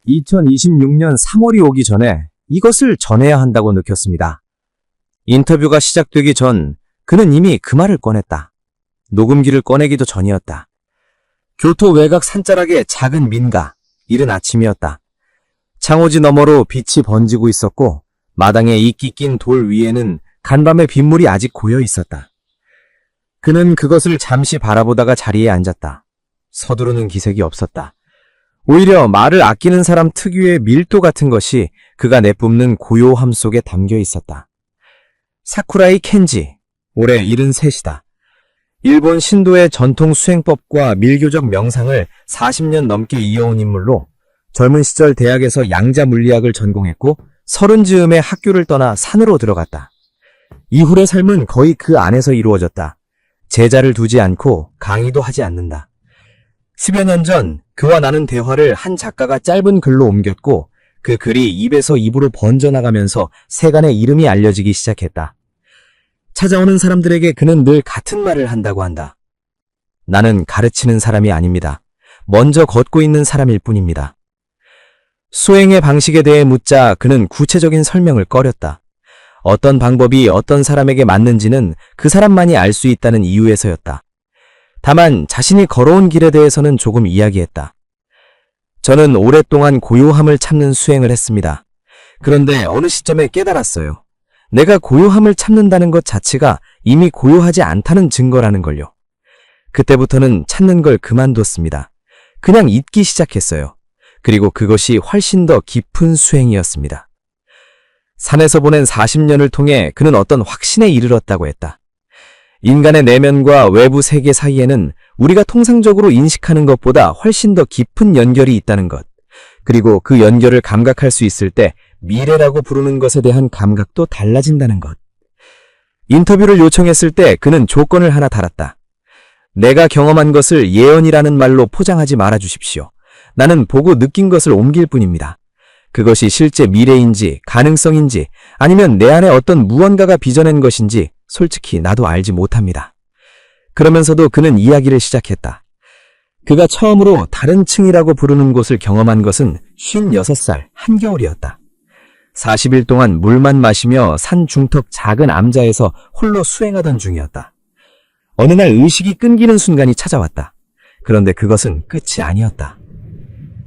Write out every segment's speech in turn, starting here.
2026년 3월이 오기 전에 이것을 전해야 한다고 느꼈습니다. 인터뷰가 시작되기 전 그는 이미 그 말을 꺼냈다. 녹음기를 꺼내기도 전이었다. 교토 외곽 산자락의 작은 민가, 이른 아침이었다. 창호지 너머로 빛이 번지고 있었고 마당에 이끼 낀 돌 위에는 간밤의 빗물이 아직 고여 있었다. 그는 그것을 잠시 바라보다가 자리에 앉았다. 서두르는 기색이 없었다. 오히려 말을 아끼는 사람 특유의 밀도 같은 것이 그가 내뿜는 고요함 속에 담겨 있었다. 사쿠라이 켄지, 올해 73이다. 일본 신도의 전통 수행법과 밀교적 명상을 40년 넘게 이어온 인물로 젊은 시절 대학에서 양자 물리학을 전공했고 30즈음에 학교를 떠나 산으로 들어갔다. 이후의 삶은 거의 그 안에서 이루어졌다. 제자를 두지 않고 강의도 하지 않는다. 10여 년 전 그와 나눈 대화를 한 작가가 짧은 글로 옮겼고 그 글이 입에서 입으로 번져나가면서 세간의 이름이 알려지기 시작했다. 찾아오는 사람들에게 그는 늘 같은 말을 한다고 한다. 나는 가르치는 사람이 아닙니다. 먼저 걷고 있는 사람일 뿐입니다. 수행의 방식에 대해 묻자 그는 구체적인 설명을 꺼렸다. 어떤 방법이 어떤 사람에게 맞는지는 그 사람만이 알 수 있다는 이유에서였다. 다만 자신이 걸어온 길에 대해서는 조금 이야기했다. 저는 오랫동안 고요함을 참는 수행을 했습니다. 그런데 어느 시점에 깨달았어요. 내가 고요함을 참는다는 것 자체가 이미 고요하지 않다는 증거라는 걸요. 그때부터는 찾는 걸 그만뒀습니다. 그냥 잊기 시작했어요. 그리고 그것이 훨씬 더 깊은 수행이었습니다. 산에서 보낸 40년을 통해 그는 어떤 확신에 이르렀다고 했다. 인간의 내면과 외부 세계 사이에는 우리가 통상적으로 인식하는 것보다 훨씬 더 깊은 연결이 있다는 것, 그리고 그 연결을 감각할 수 있을 때 미래라고 부르는 것에 대한 감각도 달라진다는 것. 인터뷰를 요청했을 때 그는 조건을 하나 달았다. 내가 경험한 것을 예언이라는 말로 포장하지 말아 주십시오. 나는 보고 느낀 것을 옮길 뿐입니다. 그것이 실제 미래인지 가능성인지 아니면 내 안에 어떤 무언가가 빚어낸 것인지 솔직히 나도 알지 못합니다. 그러면서도 그는 이야기를 시작했다. 그가 처음으로 다른 층이라고 부르는 곳을 경험한 것은 56살 한겨울이었다. 40일 동안 물만 마시며 산 중턱 작은 암자에서 홀로 수행하던 중이었다. 어느 날 의식이 끊기는 순간이 찾아왔다. 그런데 그것은 끝이 아니었다.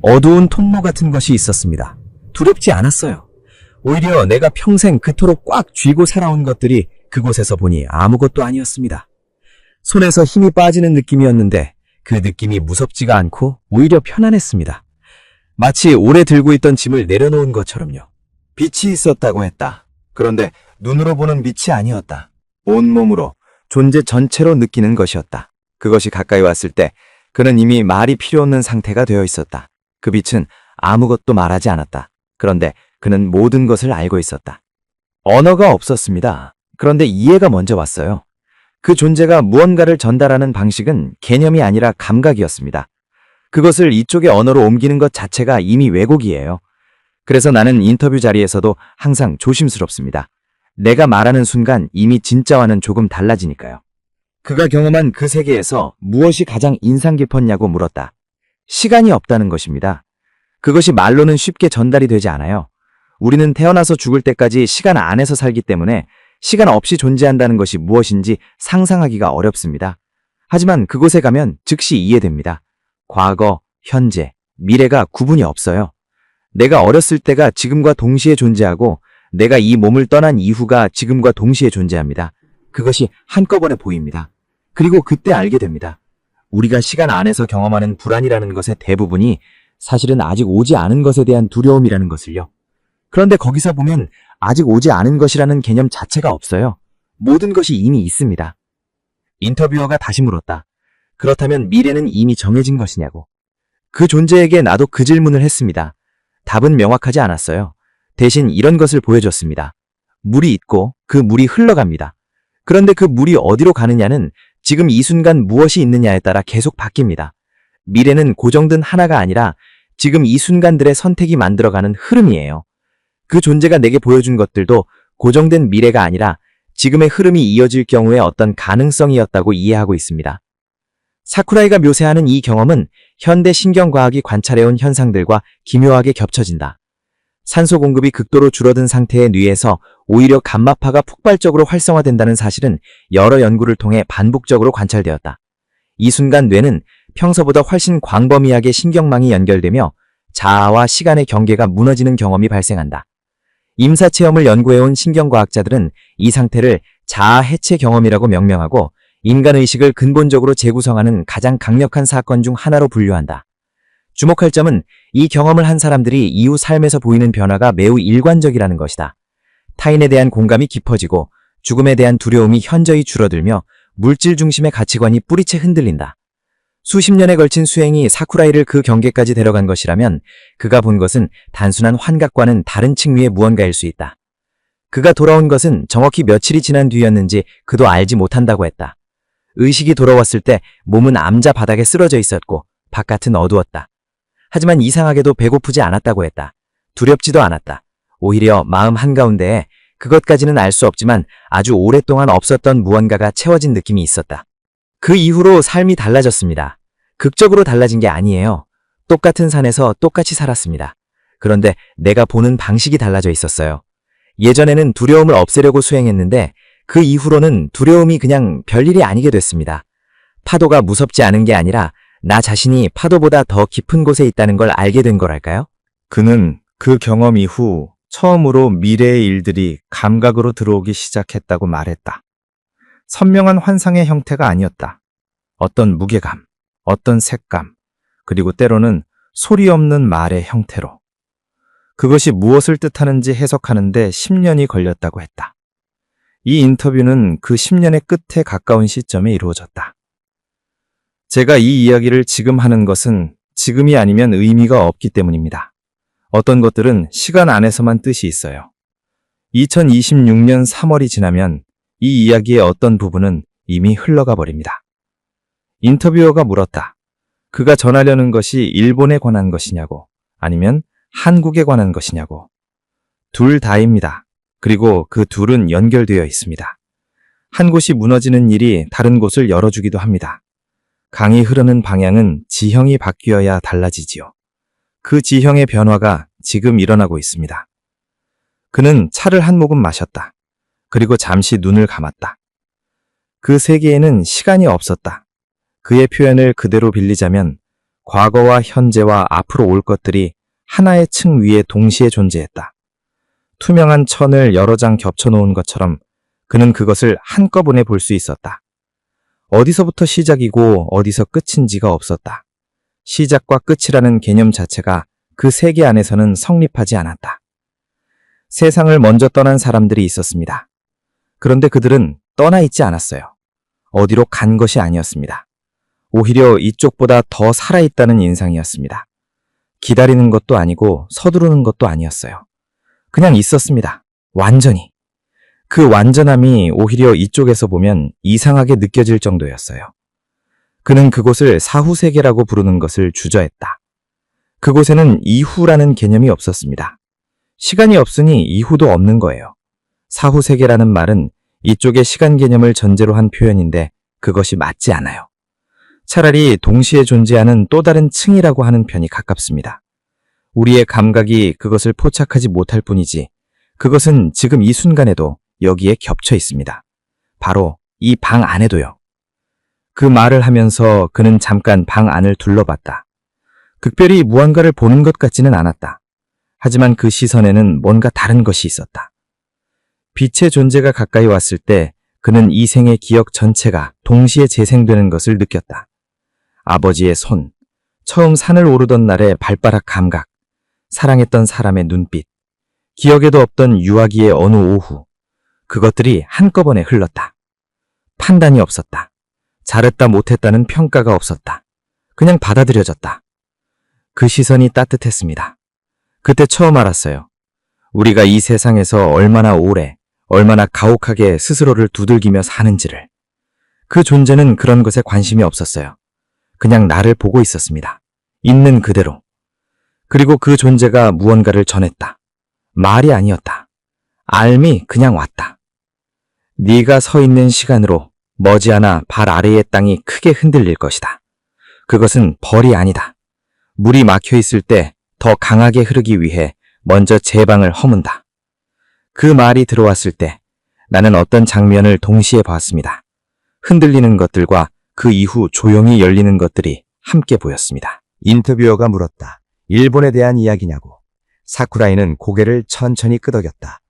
어두운 통로 같은 것이 있었습니다. 두렵지 않았어요. 오히려 내가 평생 그토록 꽉 쥐고 살아온 것들이 그곳에서 보니 아무것도 아니었습니다. 손에서 힘이 빠지는 느낌이었는데 그 느낌이 무섭지가 않고 오히려 편안했습니다. 마치 오래 들고 있던 짐을 내려놓은 것처럼요. 빛이 있었다고 했다. 그런데 눈으로 보는 빛이 아니었다. 온몸으로, 존재 전체로 느끼는 것이었다. 그것이 가까이 왔을 때 그는 이미 말이 필요 없는 상태가 되어 있었다. 그 빛은 아무것도 말하지 않았다. 그런데 그는 모든 것을 알고 있었다. 언어가 없었습니다. 그런데 이해가 먼저 왔어요. 그 존재가 무언가를 전달하는 방식은 개념이 아니라 감각이었습니다. 그것을 이쪽의 언어로 옮기는 것 자체가 이미 왜곡이에요. 그래서 나는 인터뷰 자리에서도 항상 조심스럽습니다. 내가 말하는 순간 이미 진짜와는 조금 달라지니까요. 그가 경험한 그 세계에서 무엇이 가장 인상 깊었냐고 물었다. 시간이 없다는 것입니다. 그것이 말로는 쉽게 전달이 되지 않아요. 우리는 태어나서 죽을 때까지 시간 안에서 살기 때문에 시간 없이 존재한다는 것이 무엇인지 상상하기가 어렵습니다. 하지만 그곳에 가면 즉시 이해됩니다. 과거, 현재, 미래가 구분이 없어요. 내가 어렸을 때가 지금과 동시에 존재하고 내가 이 몸을 떠난 이후가 지금과 동시에 존재합니다. 그것이 한꺼번에 보입니다. 그리고 그때 알게 됩니다. 우리가 시간 안에서 경험하는 불안이라는 것의 대부분이 사실은 아직 오지 않은 것에 대한 두려움이라는 것을요. 그런데 거기서 보면 아직 오지 않은 것이라는 개념 자체가 없어요. 모든 것이 이미 있습니다. 인터뷰어가 다시 물었다. 그렇다면 미래는 이미 정해진 것이냐고. 그 존재에게 나도 그 질문을 했습니다. 답은 명확하지 않았어요. 대신 이런 것을 보여줬습니다. 물이 있고 그 물이 흘러갑니다. 그런데 그 물이 어디로 가느냐는 지금 이 순간 무엇이 있느냐에 따라 계속 바뀝니다. 미래는 고정된 하나가 아니라 지금 이 순간들의 선택이 만들어가는 흐름이에요. 그 존재가 내게 보여준 것들도 고정된 미래가 아니라 지금의 흐름이 이어질 경우에 어떤 가능성이었다고 이해하고 있습니다. 사쿠라이가 묘사하는 이 경험은 현대 신경과학이 관찰해온 현상들과 기묘하게 겹쳐진다. 산소 공급이 극도로 줄어든 상태의 뇌에서 오히려 감마파가 폭발적으로 활성화된다는 사실은 여러 연구를 통해 반복적으로 관찰되었다. 이 순간 뇌는 평소보다 훨씬 광범위하게 신경망이 연결되며 자아와 시간의 경계가 무너지는 경험이 발생한다. 임사체험을 연구해온 신경과학자들은 이 상태를 자아 해체 경험이라고 명명하고 인간의식을 근본적으로 재구성하는 가장 강력한 사건 중 하나로 분류한다. 주목할 점은 이 경험을 한 사람들이 이후 삶에서 보이는 변화가 매우 일관적이라는 것이다. 타인에 대한 공감이 깊어지고 죽음에 대한 두려움이 현저히 줄어들며 물질 중심의 가치관이 뿌리채 흔들린다. 수십 년에 걸친 수행이 사쿠라이를 그 경계까지 데려간 것이라면 그가 본 것은 단순한 환각과는 다른 층위의 무언가일 수 있다. 그가 돌아온 것은 정확히 며칠이 지난 뒤였는지 그도 알지 못한다고 했다. 의식이 돌아왔을 때 몸은 암자 바닥에 쓰러져 있었고 바깥은 어두웠다. 하지만 이상하게도 배고프지 않았다고 했다. 두렵지도 않았다. 오히려 마음 한가운데에 그것까지는 알 수 없지만 아주 오랫동안 없었던 무언가가 채워진 느낌이 있었다. 그 이후로 삶이 달라졌습니다. 극적으로 달라진 게 아니에요. 똑같은 산에서 똑같이 살았습니다. 그런데 내가 보는 방식이 달라져 있었어요. 예전에는 두려움을 없애려고 수행했는데 그 이후로는 두려움이 그냥 별일이 아니게 됐습니다. 파도가 무섭지 않은 게 아니라 나 자신이 파도보다 더 깊은 곳에 있다는 걸 알게 된 거랄까요? 그는 그 경험 이후 처음으로 미래의 일들이 감각으로 들어오기 시작했다고 말했다. 선명한 환상의 형태가 아니었다. 어떤 무게감, 어떤 색감, 그리고 때로는 소리 없는 말의 형태로. 그것이 무엇을 뜻하는지 해석하는데 10년이 걸렸다고 했다. 이 인터뷰는 그 10년의 끝에 가까운 시점에 이루어졌다. 제가 이 이야기를 지금 하는 것은 지금이 아니면 의미가 없기 때문입니다. 어떤 것들은 시간 안에서만 뜻이 있어요. 2026년 3월이 지나면 이 이야기의 어떤 부분은 이미 흘러가 버립니다. 인터뷰어가 물었다. 그가 전하려는 것이 일본에 관한 것이냐고, 아니면 한국에 관한 것이냐고. 둘 다입니다. 그리고 그 둘은 연결되어 있습니다. 한 곳이 무너지는 일이 다른 곳을 열어주기도 합니다. 강이 흐르는 방향은 지형이 바뀌어야 달라지지요. 그 지형의 변화가 지금 일어나고 있습니다. 그는 차를 한 모금 마셨다. 그리고 잠시 눈을 감았다. 그 세계에는 시간이 없었다. 그의 표현을 그대로 빌리자면 과거와 현재와 앞으로 올 것들이 하나의 층 위에 동시에 존재했다. 투명한 천을 여러 장 겹쳐놓은 것처럼 그는 그것을 한꺼번에 볼 수 있었다. 어디서부터 시작이고 어디서 끝인지가 없었다. 시작과 끝이라는 개념 자체가 그 세계 안에서는 성립하지 않았다. 세상을 먼저 떠난 사람들이 있었습니다. 그런데 그들은 떠나 있지 않았어요. 어디로 간 것이 아니었습니다. 오히려 이쪽보다 더 살아있다는 인상이었습니다. 기다리는 것도 아니고 서두르는 것도 아니었어요. 그냥 있었습니다. 완전히. 그 완전함이 오히려 이쪽에서 보면 이상하게 느껴질 정도였어요. 그는 그곳을 사후세계라고 부르는 것을 주저했다. 그곳에는 이후라는 개념이 없었습니다. 시간이 없으니 이후도 없는 거예요. 사후세계라는 말은 이쪽의 시간 개념을 전제로 한 표현인데 그것이 맞지 않아요. 차라리 동시에 존재하는 또 다른 층이라고 하는 편이 가깝습니다. 우리의 감각이 그것을 포착하지 못할 뿐이지 그것은 지금 이 순간에도 여기에 겹쳐 있습니다. 바로 이 방 안에도요. 그 말을 하면서 그는 잠깐 방 안을 둘러봤다. 극별히 무언가를 보는 것 같지는 않았다. 하지만 그 시선에는 뭔가 다른 것이 있었다. 빛의 존재가 가까이 왔을 때 그는 이 생의 기억 전체가 동시에 재생되는 것을 느꼈다. 아버지의 손, 처음 산을 오르던 날의 발바닥 감각, 사랑했던 사람의 눈빛, 기억에도 없던 유아기의 어느 오후, 그것들이 한꺼번에 흘렀다. 판단이 없었다. 잘했다 못했다는 평가가 없었다. 그냥 받아들여졌다. 그 시선이 따뜻했습니다. 그때 처음 알았어요. 우리가 이 세상에서 얼마나 오래, 얼마나 가혹하게 스스로를 두들기며 사는지를. 그 존재는 그런 것에 관심이 없었어요. 그냥 나를 보고 있었습니다. 있는 그대로. 그리고 그 존재가 무언가를 전했다. 말이 아니었다. 알미 그냥 왔다. 네가 서 있는 시간으로 머지않아 발 아래의 땅이 크게 흔들릴 것이다. 그것은 벌이 아니다. 물이 막혀 있을 때 더 강하게 흐르기 위해 먼저 제방을 허문다. 그 말이 들어왔을 때 나는 어떤 장면을 동시에 봤습니다. 흔들리는 것들과 그 이후 조용히 열리는 것들이 함께 보였습니다. 인터뷰어가 물었다. 일본에 대한 이야기냐고. 사쿠라이는 고개를 천천히 끄덕였다.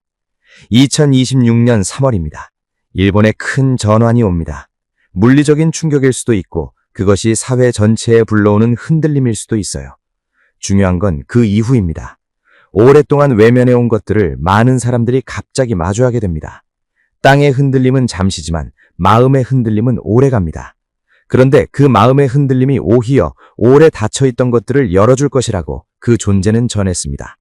2026년 3월입니다. 일본에 큰 전환이 옵니다. 물리적인 충격일 수도 있고 그것이 사회 전체에 불러오는 흔들림일 수도 있어요. 중요한 건 그 이후입니다. 오랫동안 외면해 온 것들을 많은 사람들이 갑자기 마주하게 됩니다. 땅의 흔들림은 잠시지만 마음의 흔들림은 오래갑니다. 그런데 그 마음의 흔들림이 오히려 오래 닫혀있던 것들을 열어줄 것이라고 그 존재는 전했습니다.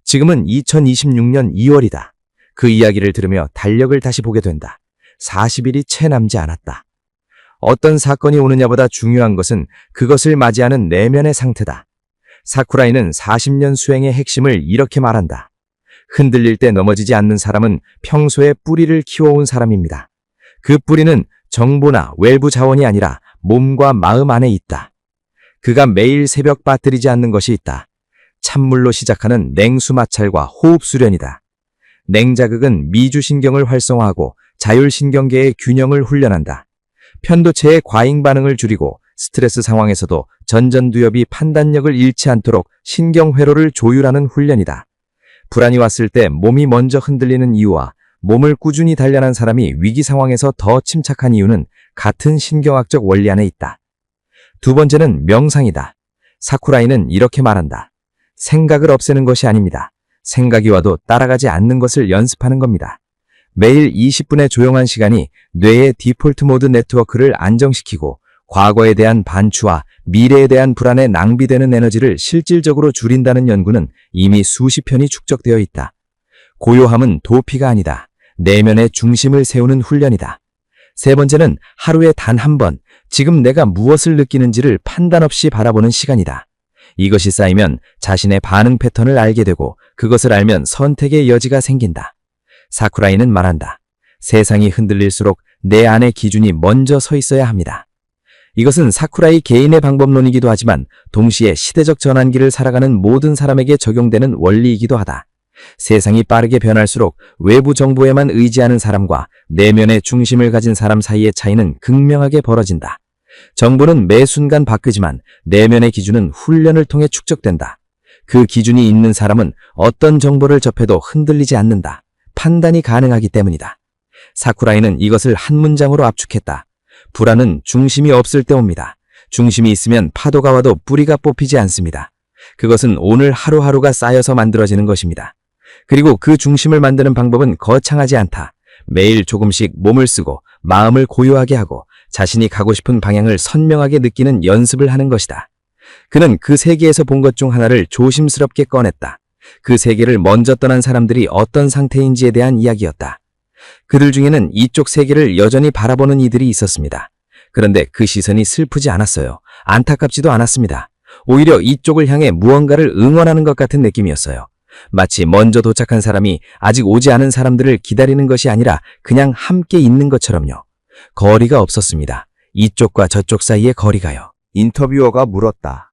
지금은 2026년 2월이다. 그 이야기를 들으며 달력을 다시 보게 된다. 40일이 채 남지 않았다. 어떤 사건이 오느냐보다 중요한 것은 그것을 맞이하는 내면의 상태다. 사쿠라이는 40년 수행의 핵심을 이렇게 말한다. 흔들릴 때 넘어지지 않는 사람은 평소에 뿌리를 키워온 사람입니다. 그 뿌리는 정보나 외부 자원이 아니라 몸과 마음 안에 있다. 그가 매일 새벽 빠뜨리지 않는 것이 있다. 찬물로 시작하는 냉수 마찰과 호흡 수련이다. 냉자극은 미주신경을 활성화하고 자율신경계의 균형을 훈련한다. 편도체의 과잉 반응을 줄이고 스트레스 상황에서도 전전두엽이 판단력을 잃지 않도록 신경회로를 조율하는 훈련이다. 불안이 왔을 때 몸이 먼저 흔들리는 이유와 몸을 꾸준히 단련한 사람이 위기 상황에서 더 침착한 이유는 같은 신경학적 원리 안에 있다. 두 번째는 명상이다. 사쿠라이는 이렇게 말한다. 생각을 없애는 것이 아닙니다. 생각이 와도 따라가지 않는 것을 연습하는 겁니다. 매일 20분의 조용한 시간이 뇌의 디폴트 모드 네트워크를 안정시키고 과거에 대한 반추와 미래에 대한 불안에 낭비되는 에너지를 실질적으로 줄인다는 연구는 이미 수십 편이 축적되어 있다. 고요함은 도피가 아니다. 내면의 중심을 세우는 훈련이다. 세 번째는 하루에 단 한 번, 지금 내가 무엇을 느끼는지를 판단 없이 바라보는 시간이다. 이것이 쌓이면 자신의 반응 패턴을 알게 되고 그것을 알면 선택의 여지가 생긴다. 사쿠라이는 말한다. 세상이 흔들릴수록 내 안의 기준이 먼저 서 있어야 합니다. 이것은 사쿠라이 개인의 방법론이기도 하지만 동시에 시대적 전환기를 살아가는 모든 사람에게 적용되는 원리이기도 하다. 세상이 빠르게 변할수록 외부 정보에만 의지하는 사람과 내면의 중심을 가진 사람 사이의 차이는 극명하게 벌어진다. 정보는 매 순간 바뀌지만 내면의 기준은 훈련을 통해 축적된다. 그 기준이 있는 사람은 어떤 정보를 접해도 흔들리지 않는다. 판단이 가능하기 때문이다. 사쿠라이는 이것을 한 문장으로 압축했다. 불안은 중심이 없을 때 옵니다. 중심이 있으면 파도가 와도 뿌리가 뽑히지 않습니다. 그것은 오늘 하루하루가 쌓여서 만들어지는 것입니다. 그리고 그 중심을 만드는 방법은 거창하지 않다. 매일 조금씩 몸을 쓰고 마음을 고요하게 하고 자신이 가고 싶은 방향을 선명하게 느끼는 연습을 하는 것이다. 그는 그 세계에서 본 것 중 하나를 조심스럽게 꺼냈다. 그 세계를 먼저 떠난 사람들이 어떤 상태인지에 대한 이야기였다. 그들 중에는 이쪽 세계를 여전히 바라보는 이들이 있었습니다. 그런데 그 시선이 슬프지 않았어요. 안타깝지도 않았습니다. 오히려 이쪽을 향해 무언가를 응원하는 것 같은 느낌이었어요. 마치 먼저 도착한 사람이 아직 오지 않은 사람들을 기다리는 것이 아니라 그냥 함께 있는 것처럼요. 거리가 없었습니다. 이쪽과 저쪽 사이의 거리가요. 인터뷰어가 물었다.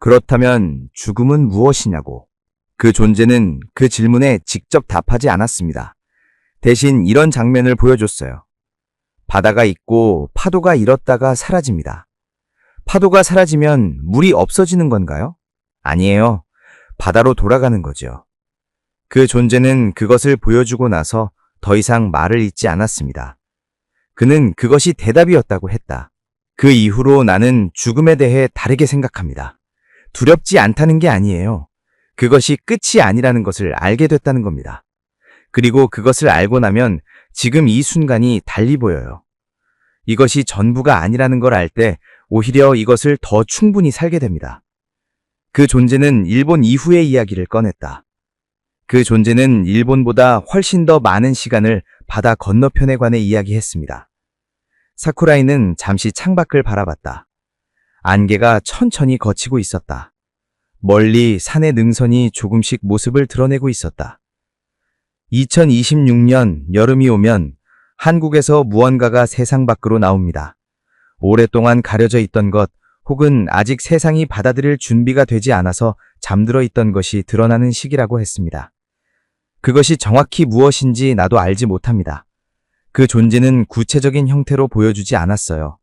그렇다면 죽음은 무엇이냐고. 그 존재는 그 질문에 직접 답하지 않았습니다. 대신 이런 장면을 보여줬어요. 바다가 있고 파도가 일었다가 사라집니다. 파도가 사라지면 물이 없어지는 건가요? 아니에요. 바다로 돌아가는 거죠. 그 존재는 그것을 보여주고 나서 더 이상 말을 잇지 않았습니다. 그는 그것이 대답이었다고 했다. 그 이후로 나는 죽음에 대해 다르게 생각합니다. 두렵지 않다는 게 아니에요. 그것이 끝이 아니라는 것을 알게 됐다는 겁니다. 그리고 그것을 알고 나면 지금 이 순간이 달리 보여요. 이것이 전부가 아니라는 걸 알 때 오히려 이것을 더 충분히 살게 됩니다. 그 존재는 일본 이후의 이야기를 꺼냈다. 그 존재는 일본보다 훨씬 더 많은 시간을 바다 건너편에 관해 이야기했습니다. 사쿠라이는 잠시 창밖을 바라봤다. 안개가 천천히 걷히고 있었다. 멀리 산의 능선이 조금씩 모습을 드러내고 있었다. 2026년 여름이 오면 한국에서 무언가가 세상 밖으로 나옵니다. 오랫동안 가려져 있던 것, 혹은 아직 세상이 받아들일 준비가 되지 않아서 잠들어 있던 것이 드러나는 시기라고 했습니다. 그것이 정확히 무엇인지 나도 알지 못합니다. 그 존재는 구체적인 형태로 보여주지 않았어요.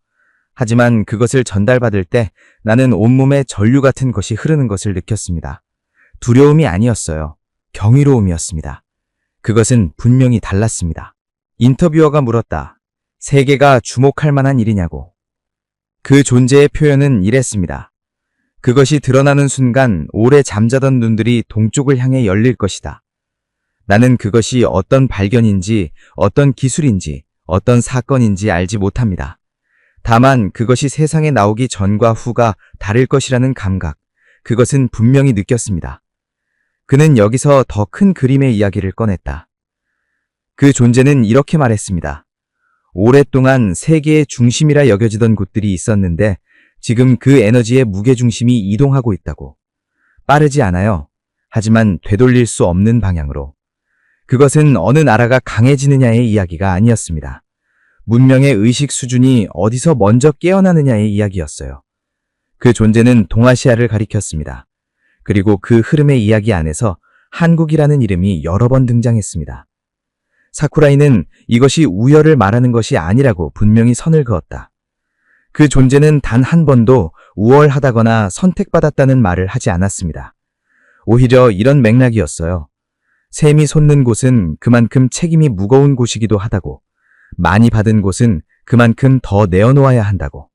하지만 그것을 전달받을 때 나는 온몸에 전류 같은 것이 흐르는 것을 느꼈습니다. 두려움이 아니었어요. 경이로움이었습니다. 그것은 분명히 달랐습니다. 인터뷰어가 물었다. 세계가 주목할 만한 일이냐고. 그 존재의 표현은 이랬습니다. 그것이 드러나는 순간 오래 잠자던 눈들이 동쪽을 향해 열릴 것이다. 나는 그것이 어떤 발견인지, 어떤 기술인지, 어떤 사건인지 알지 못합니다. 다만 그것이 세상에 나오기 전과 후가 다를 것이라는 감각, 그것은 분명히 느꼈습니다. 그는 여기서 더 큰 그림의 이야기를 꺼냈다. 그 존재는 이렇게 말했습니다. 오랫동안 세계의 중심이라 여겨지던 곳들이 있었는데 지금 그 에너지의 무게중심이 이동하고 있다고. 빠르지 않아요. 하지만 되돌릴 수 없는 방향으로. 그것은 어느 나라가 강해지느냐의 이야기가 아니었습니다. 문명의 의식 수준이 어디서 먼저 깨어나느냐의 이야기였어요. 그 존재는 동아시아를 가리켰습니다. 그리고 그 흐름의 이야기 안에서 한국이라는 이름이 여러 번 등장했습니다. 사쿠라이는 이것이 우열을 말하는 것이 아니라고 분명히 선을 그었다. 그 존재는 단 한 번도 우월하다거나 선택받았다는 말을 하지 않았습니다. 오히려 이런 맥락이었어요. 샘이 솟는 곳은 그만큼 책임이 무거운 곳이기도 하다고. 많이 받은 곳은 그만큼 더 내어놓아야 한다고.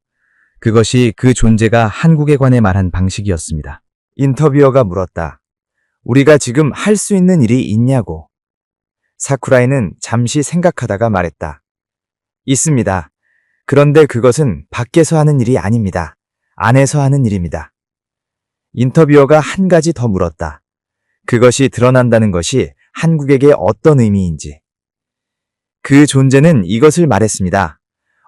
그것이 그 존재가 한국에 관해 말한 방식이었습니다. 인터뷰어가 물었다. 우리가 지금 할 수 있는 일이 있냐고. 사쿠라이는 잠시 생각하다가 말했다. 있습니다. 그런데 그것은 밖에서 하는 일이 아닙니다. 안에서 하는 일입니다. 인터뷰어가 한 가지 더 물었다. 그것이 드러난다는 것이 한국에게 어떤 의미인지. 그 존재는 이것을 말했습니다.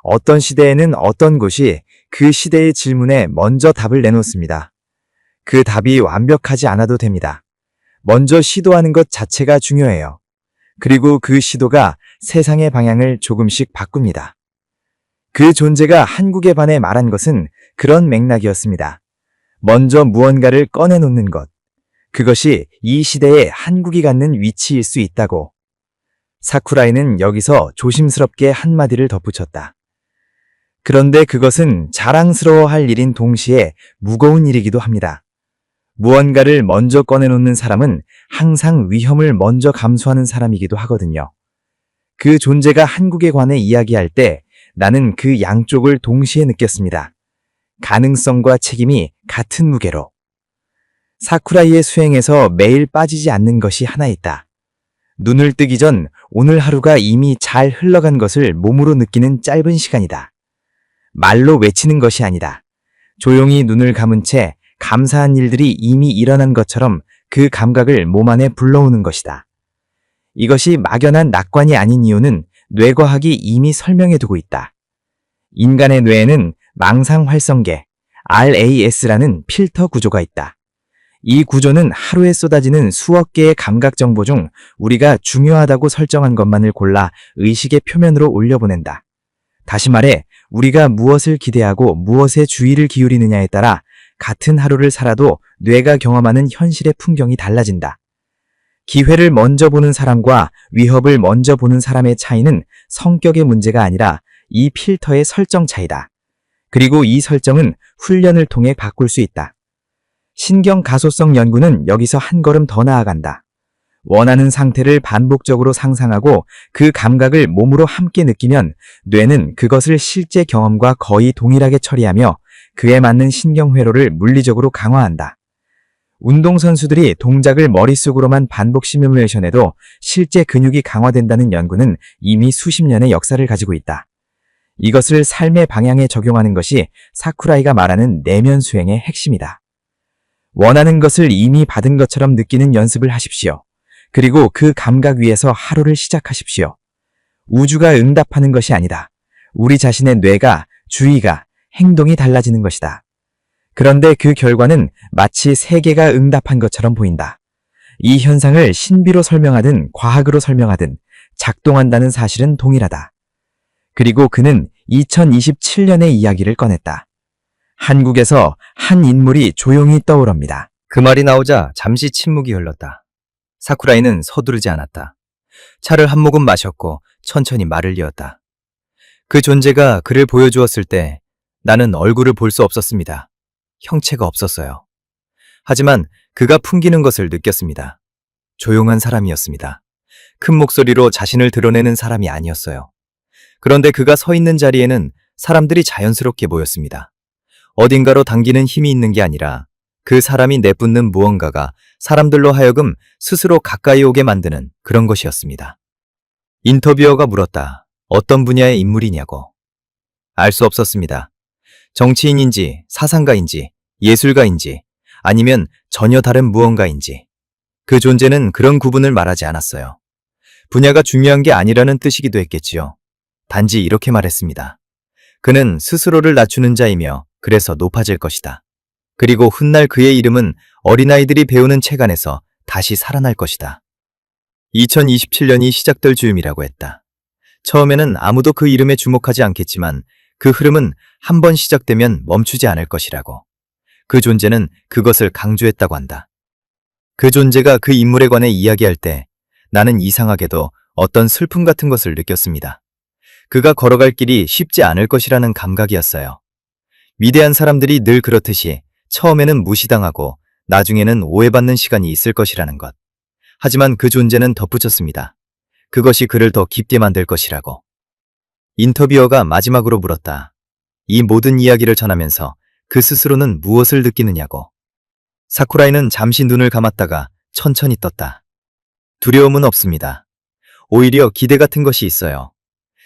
어떤 시대에는 어떤 곳이 그 시대의 질문에 먼저 답을 내놓습니다. 그 답이 완벽하지 않아도 됩니다. 먼저 시도하는 것 자체가 중요해요. 그리고 그 시도가 세상의 방향을 조금씩 바꿉니다. 그 존재가 한국에 반해 말한 것은 그런 맥락이었습니다. 먼저 무언가를 꺼내놓는 것. 그것이 이 시대에 한국이 갖는 위치일 수 있다고. 사쿠라이는 여기서 조심스럽게 한마디를 덧붙였다. 그런데 그것은 자랑스러워할 일인 동시에 무거운 일이기도 합니다. 무언가를 먼저 꺼내놓는 사람은 항상 위험을 먼저 감수하는 사람이기도 하거든요. 그 존재가 한국에 관해 이야기할 때 나는 그 양쪽을 동시에 느꼈습니다. 가능성과 책임이 같은 무게로. 사쿠라이의 수행에서 매일 빠지지 않는 것이 하나 있다. 눈을 뜨기 전 오늘 하루가 이미 잘 흘러간 것을 몸으로 느끼는 짧은 시간이다. 말로 외치는 것이 아니다. 조용히 눈을 감은 채 감사한 일들이 이미 일어난 것처럼 그 감각을 몸 안에 불러오는 것이다. 이것이 막연한 낙관이 아닌 이유는 뇌과학이 이미 설명해두고 있다. 인간의 뇌에는 망상활성계, RAS라는 필터 구조가 있다. 이 구조는 하루에 쏟아지는 수억 개의 감각 정보 중 우리가 중요하다고 설정한 것만을 골라 의식의 표면으로 올려보낸다. 다시 말해, 우리가 무엇을 기대하고 무엇에 주의를 기울이느냐에 따라 같은 하루를 살아도 뇌가 경험하는 현실의 풍경이 달라진다. 기회를 먼저 보는 사람과 위협을 먼저 보는 사람의 차이는 성격의 문제가 아니라 이 필터의 설정 차이다. 그리고 이 설정은 훈련을 통해 바꿀 수 있다. 신경 가소성 연구는 여기서 한 걸음 더 나아간다. 원하는 상태를 반복적으로 상상하고 그 감각을 몸으로 함께 느끼면 뇌는 그것을 실제 경험과 거의 동일하게 처리하며 그에 맞는 신경회로를 물리적으로 강화한다. 운동선수들이 동작을 머릿속으로만 반복 시뮬레이션해도 실제 근육이 강화된다는 연구는 이미 수십 년의 역사를 가지고 있다. 이것을 삶의 방향에 적용하는 것이 사쿠라이가 말하는 내면 수행의 핵심이다. 원하는 것을 이미 받은 것처럼 느끼는 연습을 하십시오. 그리고 그 감각 위에서 하루를 시작하십시오. 우주가 응답하는 것이 아니다. 우리 자신의 뇌가, 주의가, 행동이 달라지는 것이다. 그런데 그 결과는 마치 세계가 응답한 것처럼 보인다. 이 현상을 신비로 설명하든 과학으로 설명하든 작동한다는 사실은 동일하다. 그리고 그는 2027년의 이야기를 꺼냈다. 한국에서 한 인물이 조용히 떠오릅니다. 그 말이 나오자 잠시 침묵이 흘렀다. 사쿠라이는 서두르지 않았다. 차를 한 모금 마셨고 천천히 말을 이었다. 그 존재가 그를 보여주었을 때 나는 얼굴을 볼 수 없었습니다. 형체가 없었어요. 하지만 그가 풍기는 것을 느꼈습니다. 조용한 사람이었습니다. 큰 목소리로 자신을 드러내는 사람이 아니었어요. 그런데 그가 서 있는 자리에는 사람들이 자연스럽게 모였습니다. 어딘가로 당기는 힘이 있는 게 아니라 그 사람이 내뿜는 무언가가 사람들로 하여금 스스로 가까이 오게 만드는 그런 것이었습니다. 인터뷰어가 물었다. 어떤 분야의 인물이냐고. 알 수 없었습니다. 정치인인지 사상가인지 예술가인지 아니면 전혀 다른 무언가인지. 그 존재는 그런 구분을 말하지 않았어요. 분야가 중요한 게 아니라는 뜻이기도 했겠지요. 단지 이렇게 말했습니다. 그는 스스로를 낮추는 자이며 그래서 높아질 것이다. 그리고 훗날 그의 이름은 어린아이들이 배우는 책 안에서 다시 살아날 것이다. 2027년이 시작될 즈음이라고 했다. 처음에는 아무도 그 이름에 주목하지 않겠지만 그 흐름은 한 번 시작되면 멈추지 않을 것이라고. 그 존재는 그것을 강조했다고 한다. 그 존재가 그 인물에 관해 이야기할 때 나는 이상하게도 어떤 슬픔 같은 것을 느꼈습니다. 그가 걸어갈 길이 쉽지 않을 것이라는 감각이었어요. 위대한 사람들이 늘 그렇듯이 처음에는 무시당하고 나중에는 오해받는 시간이 있을 것이라는 것. 하지만 그 존재는 덧붙였습니다. 그것이 그를 더 깊게 만들 것이라고. 인터뷰어가 마지막으로 물었다. 이 모든 이야기를 전하면서 그 스스로는 무엇을 느끼느냐고. 사쿠라이는 잠시 눈을 감았다가 천천히 떴다. 두려움은 없습니다. 오히려 기대 같은 것이 있어요.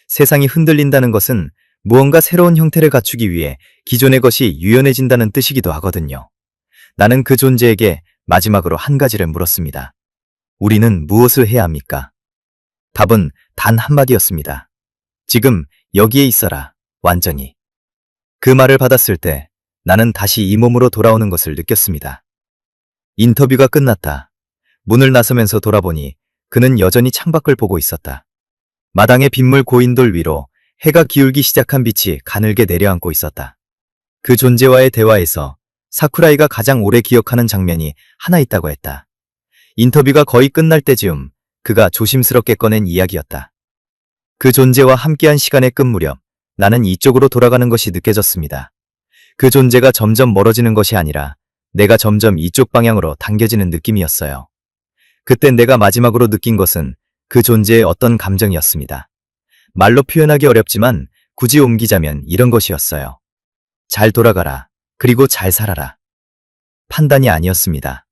세상이 흔들린다는 것은 무언가 새로운 형태를 갖추기 위해 기존의 것이 유연해진다는 뜻이기도 하거든요. 나는 그 존재에게 마지막으로 한 가지를 물었습니다. 우리는 무엇을 해야 합니까? 답은 단 한마디였습니다. 지금 여기에 있어라, 완전히. 그 말을 받았을 때 나는 다시 이 몸으로 돌아오는 것을 느꼈습니다. 인터뷰가 끝났다. 문을 나서면서 돌아보니 그는 여전히 창밖을 보고 있었다. 마당의 빗물 고인 돌 위로 해가 기울기 시작한 빛이 가늘게 내려앉고 있었다. 그 존재와의 대화에서 사쿠라이가 가장 오래 기억하는 장면이 하나 있다고 했다. 인터뷰가 거의 끝날 때쯤 그가 조심스럽게 꺼낸 이야기였다. 그 존재와 함께한 시간의 끝 무렵 나는 이쪽으로 돌아가는 것이 느껴졌습니다. 그 존재가 점점 멀어지는 것이 아니라 내가 점점 이쪽 방향으로 당겨지는 느낌이었어요. 그때 내가 마지막으로 느낀 것은 그 존재의 어떤 감정이었습니다. 말로 표현하기 어렵지만 굳이 옮기자면 이런 것이었어요. 잘 돌아가라. 그리고 잘 살아라. 판단이 아니었습니다.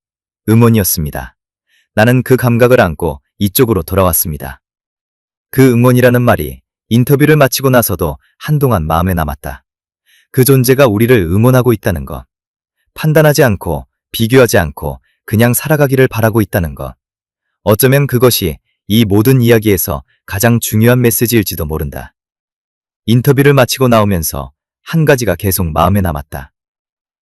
응원이었습니다. 나는 그 감각을 안고 이쪽으로 돌아왔습니다. 그 응원이라는 말이 인터뷰를 마치고 나서도 한동안 마음에 남았다. 그 존재가 우리를 응원하고 있다는 것. 판단하지 않고 비교하지 않고 그냥 살아가기를 바라고 있다는 것. 어쩌면 그것이 이 모든 이야기에서 가장 중요한 메시지일지도 모른다. 인터뷰를 마치고 나오면서 한 가지가 계속 마음에 남았다.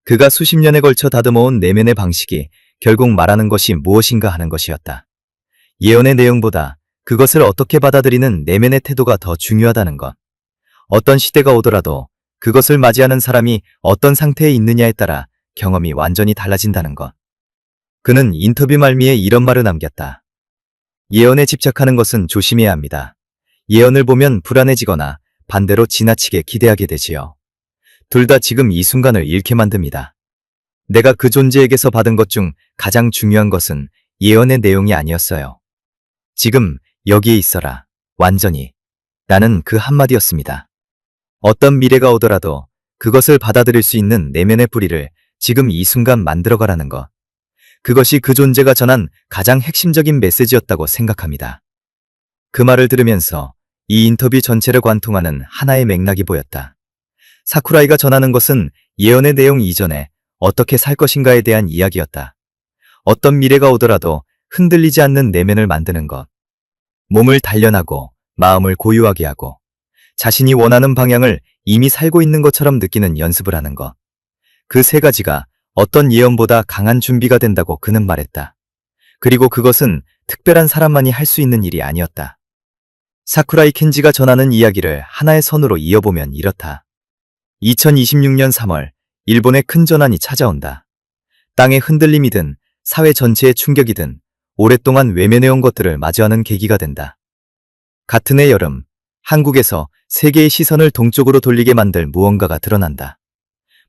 그가 수십 년에 걸쳐 다듬어온 내면의 방식이 결국 말하는 것이 무엇인가 하는 것이었다. 예언의 내용보다 그것을 어떻게 받아들이는 내면의 태도가 더 중요하다는 것. 어떤 시대가 오더라도 그것을 맞이하는 사람이 어떤 상태에 있느냐에 따라 경험이 완전히 달라진다는 것. 그는 인터뷰 말미에 이런 말을 남겼다. 예언에 집착하는 것은 조심해야 합니다. 예언을 보면 불안해지거나 반대로 지나치게 기대하게 되지요. 둘 다 지금 이 순간을 잃게 만듭니다. 내가 그 존재에게서 받은 것 중 가장 중요한 것은 예언의 내용이 아니었어요. 지금 여기에 있어라. 완전히. 나는 그 한마디였습니다. 어떤 미래가 오더라도 그것을 받아들일 수 있는 내면의 뿌리를 지금 이 순간 만들어가라는 것. 그것이 그 존재가 전한 가장 핵심적인 메시지였다고 생각합니다. 그 말을 들으면서 이 인터뷰 전체를 관통하는 하나의 맥락이 보였다. 사쿠라이가 전하는 것은 예언의 내용 이전에 어떻게 살 것인가에 대한 이야기였다. 어떤 미래가 오더라도 흔들리지 않는 내면을 만드는 것. 몸을 단련하고 마음을 고요하게 하고 자신이 원하는 방향을 이미 살고 있는 것처럼 느끼는 연습을 하는 것. 그 세 가지가 어떤 예언보다 강한 준비가 된다고 그는 말했다. 그리고 그것은 특별한 사람만이 할 수 있는 일이 아니었다. 사쿠라이 켄지가 전하는 이야기를 하나의 선으로 이어보면 이렇다. 2026년 3월, 일본의 큰 전환이 찾아온다. 땅의 흔들림이든 사회 전체의 충격이든 오랫동안 외면해온 것들을 마주하는 계기가 된다. 같은 해 여름, 한국에서 세계의 시선을 동쪽으로 돌리게 만들 무언가가 드러난다.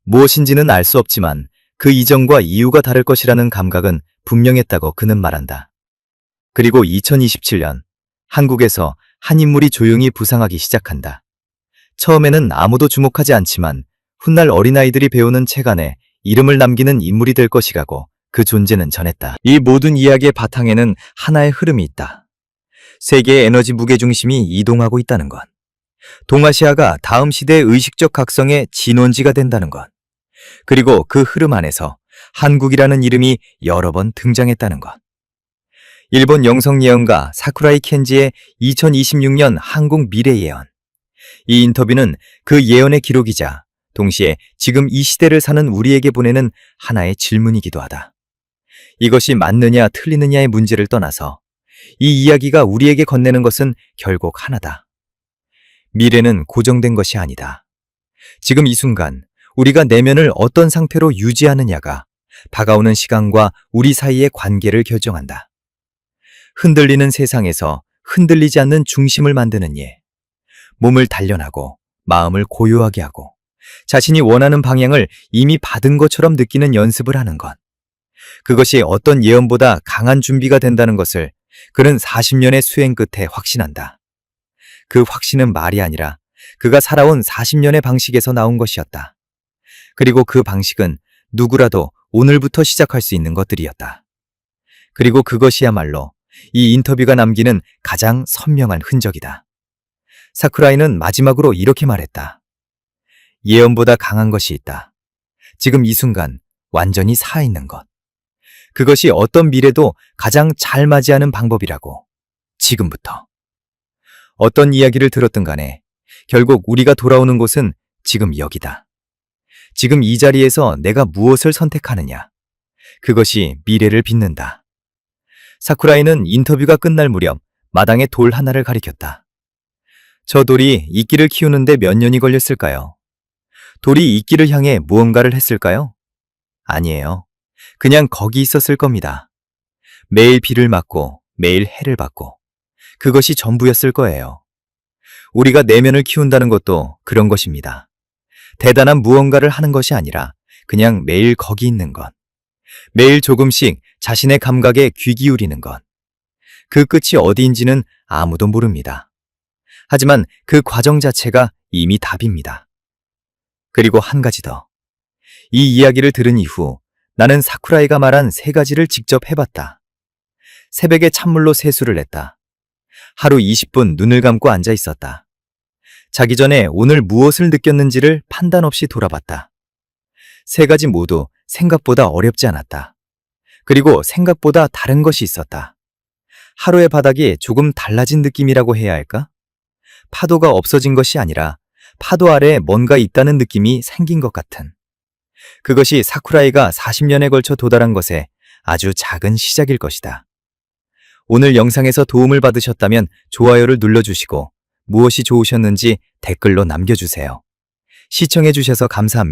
무엇인지는 알 수 없지만 그 이전과 이유가 다를 것이라는 감각은 분명했다고 그는 말한다. 그리고 2027년, 한국에서 한 인물이 조용히 부상하기 시작한다. 처음에는 아무도 주목하지 않지만 훗날 어린아이들이 배우는 책 안에 이름을 남기는 인물이 될 것이라고 그 존재는 전했다. 이 모든 이야기의 바탕에는 하나의 흐름이 있다. 세계의 에너지 무게중심이 이동하고 있다는 것. 동아시아가 다음 시대의 의식적 각성의 진원지가 된다는 것. 그리고 그 흐름 안에서 한국이라는 이름이 여러 번 등장했다는 것. 일본 영성 예언가 사쿠라이 켄지의 2026년 한국 미래 예언. 이 인터뷰는 그 예언의 기록이자 동시에 지금 이 시대를 사는 우리에게 보내는 하나의 질문이기도 하다. 이것이 맞느냐 틀리느냐의 문제를 떠나서 이 이야기가 우리에게 건네는 것은 결국 하나다. 미래는 고정된 것이 아니다. 지금 이 순간 우리가 내면을 어떤 상태로 유지하느냐가 다가오는 시간과 우리 사이의 관계를 결정한다. 흔들리는 세상에서 흔들리지 않는 중심을 만드는 예. 몸을 단련하고 마음을 고요하게 하고 자신이 원하는 방향을 이미 받은 것처럼 느끼는 연습을 하는 것. 그것이 어떤 예언보다 강한 준비가 된다는 것을 그는 40년의 수행 끝에 확신한다. 그 확신은 말이 아니라 그가 살아온 40년의 방식에서 나온 것이었다. 그리고 그 방식은 누구라도 오늘부터 시작할 수 있는 것들이었다. 그리고 그것이야말로 이 인터뷰가 남기는 가장 선명한 흔적이다. 사쿠라이는 마지막으로 이렇게 말했다. 예언보다 강한 것이 있다. 지금 이 순간 완전히 살아있는 것. 그것이 어떤 미래도 가장 잘 맞이하는 방법이라고. 지금부터. 어떤 이야기를 들었든 간에 결국 우리가 돌아오는 곳은 지금 여기다. 지금 이 자리에서 내가 무엇을 선택하느냐. 그것이 미래를 빚는다. 사쿠라이는 인터뷰가 끝날 무렵 마당에 돌 하나를 가리켰다. 저 돌이 이끼를 키우는데 몇 년이 걸렸을까요? 돌이 이끼를 향해 무언가를 했을까요? 아니에요. 그냥 거기 있었을 겁니다. 매일 비를 맞고 매일 해를 받고 그것이 전부였을 거예요. 우리가 내면을 키운다는 것도 그런 것입니다. 대단한 무언가를 하는 것이 아니라 그냥 매일 거기 있는 것. 매일 조금씩 자신의 감각에 귀 기울이는 것. 그 끝이 어디인지는 아무도 모릅니다. 하지만 그 과정 자체가 이미 답입니다. 그리고 한 가지 더. 이 이야기를 들은 이후 나는 사쿠라이가 말한 3가지를 직접 해봤다. 새벽에 찬물로 세수를 했다. 하루 20분 눈을 감고 앉아 있었다. 자기 전에 오늘 무엇을 느꼈는지를 판단 없이 돌아봤다. 3가지 모두 생각보다 어렵지 않았다. 그리고 생각보다 다른 것이 있었다. 하루의 바닥이 조금 달라진 느낌이라고 해야 할까? 파도가 없어진 것이 아니라 파도 아래에 뭔가 있다는 느낌이 생긴 것 같은. 그것이 사쿠라이가 40년에 걸쳐 도달한 것의 아주 작은 시작일 것이다. 오늘 영상에서 도움을 받으셨다면 좋아요를 눌러주시고 무엇이 좋으셨는지 댓글로 남겨주세요. 시청해주셔서 감사합니다.